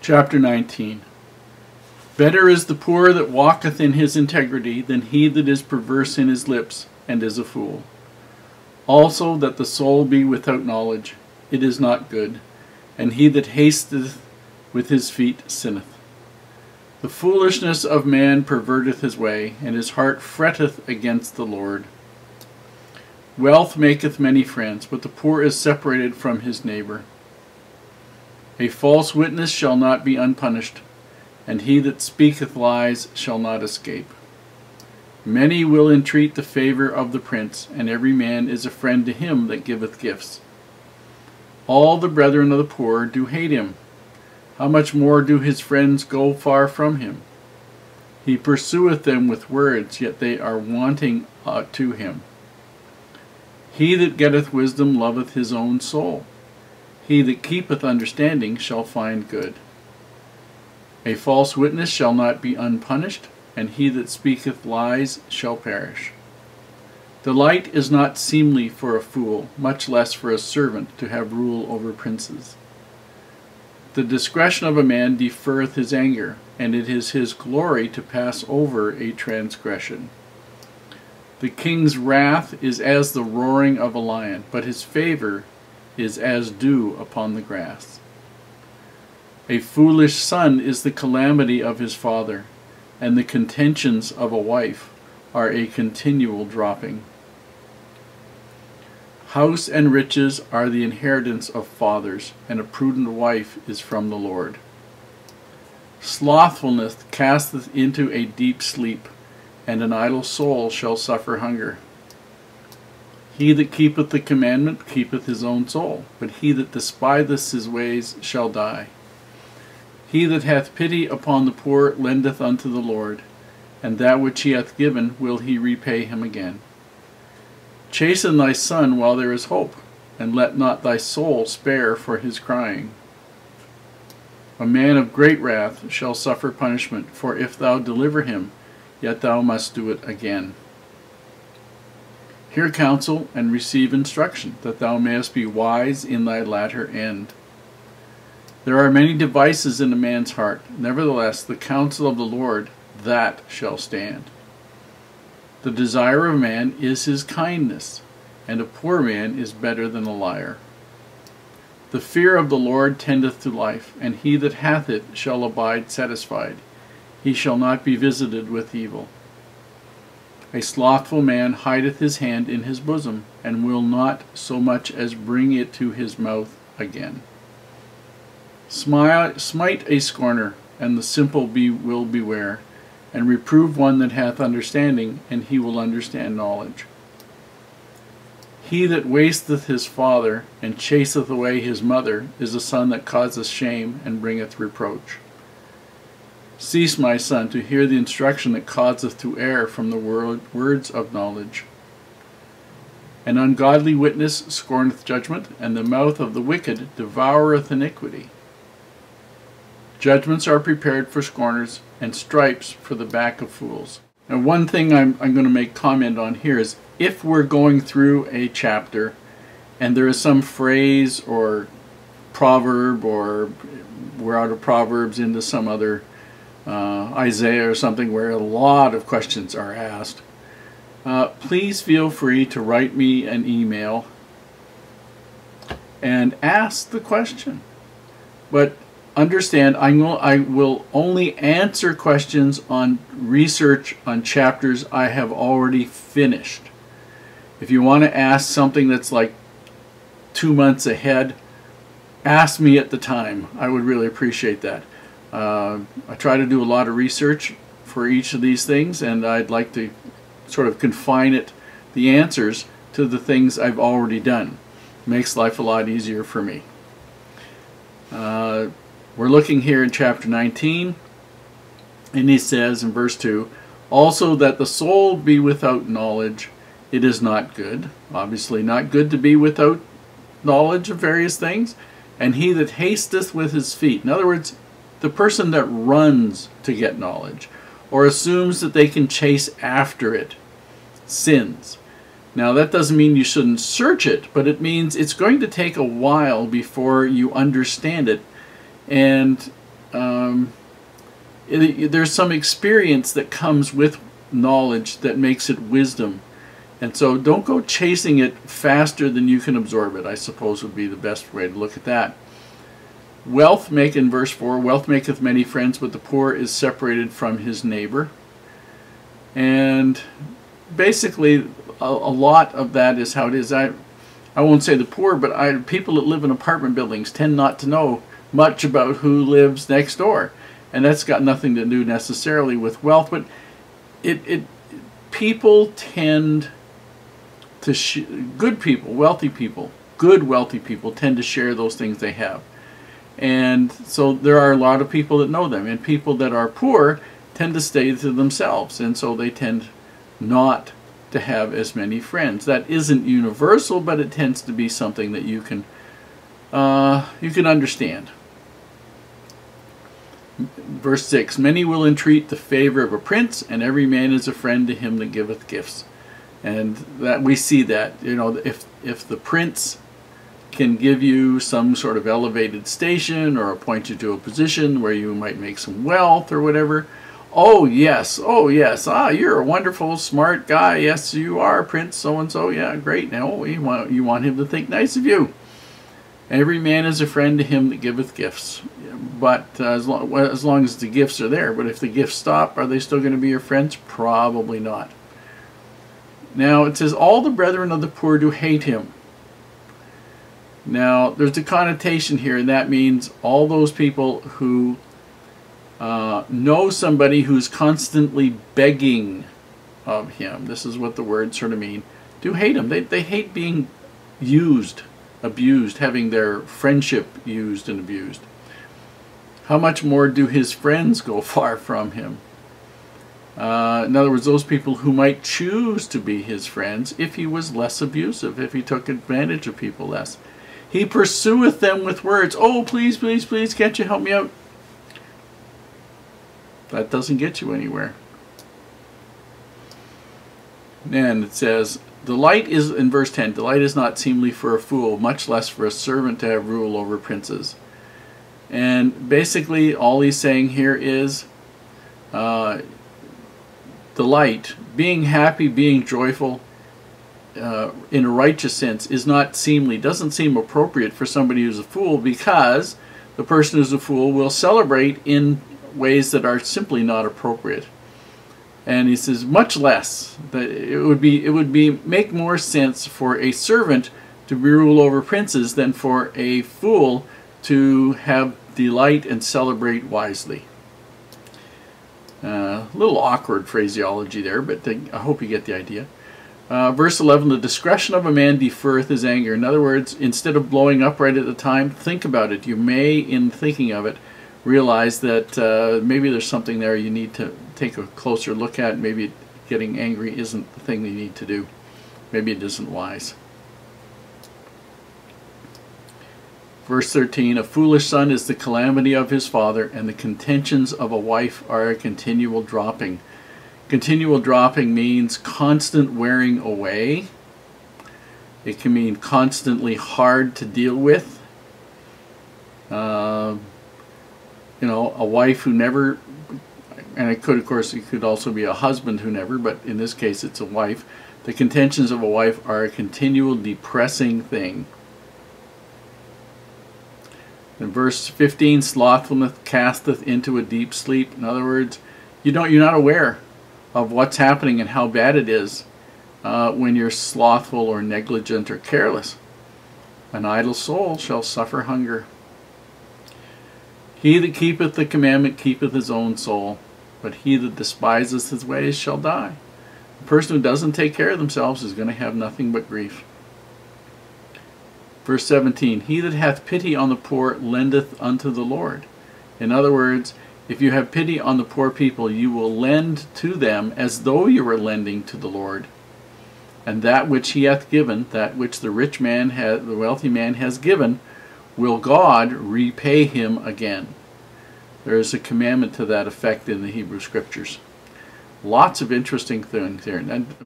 Chapter 19. Better is the poor that walketh in his integrity than he that is perverse in his lips and is a fool. Also that the soul be without knowledge, it is not good, and he that hasteth with his feet sinneth. The foolishness of man perverteth his way, and his heart fretteth against the Lord. Wealth maketh many friends, but the poor is separated from his neighbor. A false witness shall not be unpunished, and he that speaketh lies shall not escape. Many will entreat the favor of the prince, and every man is a friend to him that giveth gifts. All the brethren of the poor do hate him. How much more do his friends go far from him? He pursueth them with words, yet they are wanting to him. He that getteth wisdom loveth his own soul. He that keepeth understanding shall find good. A false witness shall not be unpunished, and he that speaketh lies shall perish. Delight is not seemly for a fool, much less for a servant to have rule over princes. The discretion of a man deferreth his anger, and it is his glory to pass over a transgression. The king's wrath is as the roaring of a lion, but his favor is as dew upon the grass. A foolish son is the calamity of his father, and the contentions of a wife are a continual dropping. House and riches are the inheritance of fathers, and a prudent wife is from the Lord. Slothfulness casteth into a deep sleep, and an idle soul shall suffer hunger. He that keepeth the commandment keepeth his own soul, but he that despiseth his ways shall die. He that hath pity upon the poor lendeth unto the Lord, and that which he hath given will he repay him again. Chasten thy son while there is hope, and let not thy soul spare for his crying. A man of great wrath shall suffer punishment, for if thou deliver him, yet thou must do it again. Hear counsel, and receive instruction, that thou mayest be wise in thy latter end. There are many devices in a man's heart, nevertheless the counsel of the Lord, that shall stand. The desire of man is his kindness, and a poor man is better than a liar. The fear of the Lord tendeth to life, and he that hath it shall abide satisfied. He shall not be visited with evil. A slothful man hideth his hand in his bosom, and will not so much as bring it to his mouth again. Smite a scorner, and the simple will beware, and reprove one that hath understanding, and he will understand knowledge. He that wasteth his father, and chaseth away his mother, is a son that causeth shame, and bringeth reproach. Cease, my son, to hear the instruction that causeth to err from the words of knowledge. An ungodly witness scorneth judgment, and the mouth of the wicked devoureth iniquity. Judgments are prepared for scorners, and stripes for the back of fools. Now, one thing I'm going to make comment on here is, if we're going through a chapter, and there is some phrase or proverb, or we're out of Proverbs into some other Isaiah or something where a lot of questions are asked, please feel free to write me an email and ask the question. But understand, I will only answer questions on research on chapters I have already finished. If you want to ask something that's like 2 months ahead, ask me at the time. I would really appreciate that. I try to do a lot of research for each of these things, and I'd like to sort of confine the answers to the things I've already done. Makes life a lot easier for me. We're looking here in chapter 19, and he says in verse 2, also that the soul be without knowledge, it is not good. Obviously not good to be without knowledge of various things. And he that hasteth with his feet. In other words, the person that runs to get knowledge, or assumes that they can chase after it, sins. Now that doesn't mean you shouldn't search it, but it means it's going to take a while before you understand it. And there's some experience that comes with knowledge that makes it wisdom. And so don't go chasing it faster than you can absorb it, I suppose would be the best way to look at that. Wealth make, in verse 4, wealth maketh many friends, but the poor is separated from his neighbor. And basically a lot of that is how it is. I won't say the poor, but people that live in apartment buildings tend not to know much about who lives next door. And that's got nothing to do necessarily with wealth, but people tend to, good people, wealthy people, good wealthy people tend to share those things they have. And so there are a lot of people that know them, and people that are poor tend to stay to themselves, and so they tend not to have as many friends. That isn't universal, but it tends to be something that you can understand. Verse 6, many will entreat the favor of a prince, and every man is a friend to him that giveth gifts. And that we see that, you know, if the prince can give you some sort of elevated station or appoint you to a position where you might make some wealth or whatever, oh yes, you're a wonderful, smart guy, yes you are, Prince so-and-so, yeah, great, now you want him to think nice of you. Every man is a friend to him that giveth gifts. But as long as the gifts are there. But if the gifts stop, are they still going to be your friends? Probably not. Now it says, all the brethren of the poor do hate him. Now there's a connotation here, and that means all those people who know somebody who's constantly begging of him. This is what the words sort of mean. Do hate him. They hate being used, abused, having their friendship used and abused. How much more do his friends go far from him? In other words, those people who might choose to be his friends if he was less abusive, if he took advantage of people less. He pursueth them with words. Oh, please, please, please, can't you help me out? That doesn't get you anywhere. And it says, delight is, in verse 10, delight is not seemly for a fool, much less for a servant to have rule over princes. And basically all he's saying here is delight, being happy, being joyful in a righteous sense is not seemly, doesn't seem appropriate for somebody who's a fool, because the person who's a fool will celebrate in ways that are simply not appropriate. And he says much less, that it would make more sense for a servant to rule over princes than for a fool to have delight and celebrate wisely. A little awkward phraseology there, but I hope you get the idea. Verse 11, the discretion of a man deferreth his anger. In other words, instead of blowing up right at the time, think about it. You may, in thinking of it, realize that maybe there's something there you need to take a closer look at. Maybe getting angry isn't the thing you need to do. Maybe it isn't wise. Verse 13, a foolish son is the calamity of his father, and the contentions of a wife are a continual dropping. Continual dropping means constant wearing away. It can mean constantly hard to deal with. You know, a wife who never, and it could, of course, it could also be a husband who never, but in this case it's a wife. The contentions of a wife are a continual depressing thing. In verse 15, slothfulness casteth into a deep sleep. In other words, you're not aware of what's happening and how bad it is when you're slothful or negligent or careless. An idle soul shall suffer hunger. He that keepeth the commandment keepeth his own soul, but he that despiseth his ways shall die. The person who doesn't take care of themselves is going to have nothing but grief. Verse 17, he that hath pity on the poor lendeth unto the Lord. In other words, if you have pity on the poor people, you will lend to them as though you were lending to the Lord. And that which he hath given, that which the rich man, the wealthy man has given, will God repay him again. There is a commandment to that effect in the Hebrew Scriptures. Lots of interesting things here. And